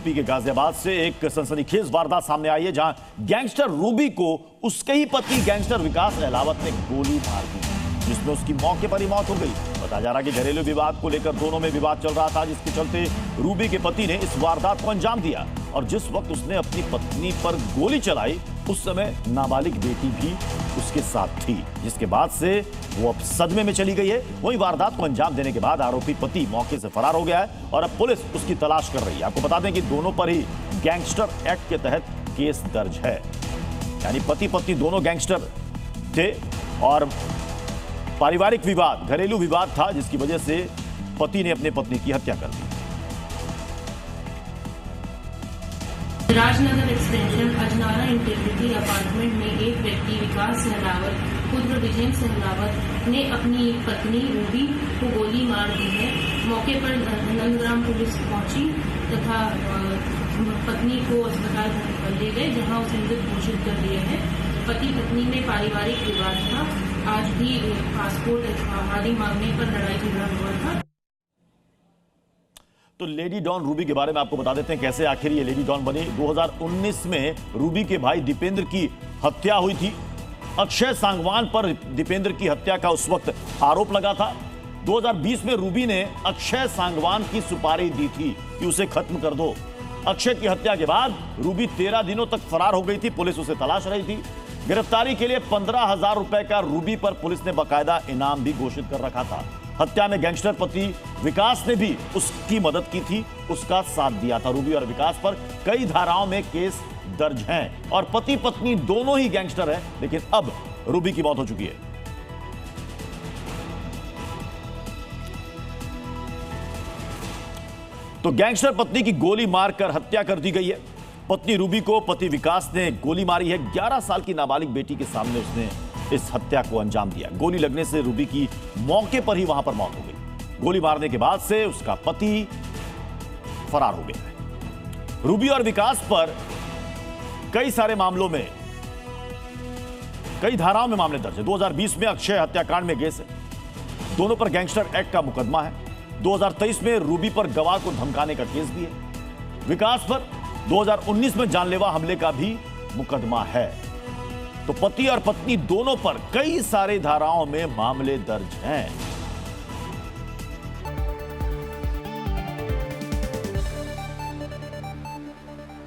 UP के गाजियाबाद से एक सनसनीखेज वारदात सामने आई है, जहां गैंगस्टर रूबी को उसके ही पति गैंगस्टर विकास अहलावत ने गोली मार दी, जिसमें उसकी मौके पर ही मौत हो गई। बताया जा रहा है कि घरेलू विवाद को लेकर दोनों में विवाद चल रहा था, जिसके चलते रूबी के पति ने इस वारदात को अंजाम दिया। और जिस वक्त उसने अपनी पत्नी पर गोली चलाई, उस समय नाबालिग बेटी भी उसके साथ थी, जिसके बाद से वो अब सदमे में चली गई है। वहीं वारदात को अंजाम देने के बाद आरोपी पति मौके से फरार हो गया है और अब पुलिस उसकी तलाश कर रही है। आपको बता दें कि दोनों पर ही गैंगस्टर एक्ट के तहत केस दर्ज है, यानी पति पत्नी दोनों गैंगस्टर थे और पारिवारिक विवाद, घरेलू विवाद था, जिसकी वजह से पति ने अपने पत्नी की हत्या कर दी। Rajnagar extension Ajnara integrity apartment में एक व्यक्ति विकास सहलावत पुत्र विजय सहलावत ने अपनी पत्नी रूबी को गोली मार दी है। मौके पर नंदग्राम पुलिस पहुंची तथा पत्नी को अस्पताल ले गए, जहां उसे मृत घोषित कर दिया है। पति पत्नी में पारिवारिक विवाद था, आज भी पासपोर्ट आदि मांगने पर लड़ाई झगड़ा हुआ था। तो लेडी डॉन रूबी के बारे में आपको बता देते हैं कैसे आखिर ये लेडी डॉन बनी। 2019 में रूबी के भाई दीपेंद्र की हत्या हुई थी। अक्षय सांगवान पर दीपेंद्र की हत्या का उस वक्त आरोप लगा था। 2020 में रूबी ने अक्षय सांगवान की सुपारी दी थी कि उसे खत्म कर दो। अक्षय की हत्या के बाद रूबी 13 दिनों तक फरार हो गई थी, पुलिस उसे तलाश रही थी। गिरफ्तारी के लिए 15,000 रुपए का रूबी पर पुलिस ने बाकायदा इनाम भी घोषित कर रखा था। हत्या में गैंगस्टर पति विकास ने भी उसकी मदद की थी, उसका साथ दिया था। रूबी और विकास पर कई धाराओं में केस दर्ज हैं और पति पत्नी दोनों ही गैंगस्टर हैं, लेकिन अब रूबी की मौत हो चुकी है। तो गैंगस्टर पत्नी की गोली मारकर हत्या कर दी गई है। पत्नी रूबी को पति विकास ने गोली मारी है। 11 साल की नाबालिग बेटी के सामने उसने इस हत्या को अंजाम दिया। गोली लगने से रूबी की मौके पर ही वहां पर मौत हो गई। गोली मारने के बाद से उसका पति फरार हो गया है। रूबी और विकास पर कई सारे मामलों में, कई धाराओं में मामले दर्ज है। 2020 में अक्षय हत्याकांड में केस है, दोनों पर गैंगस्टर एक्ट का मुकदमा है। 2023 में रूबी पर गवाह को धमकाने का केस भी है। विकास पर 2019 में जानलेवा हमले का भी मुकदमा है। तो पति और पत्नी दोनों पर कई सारे धाराओं में मामले दर्ज हैं।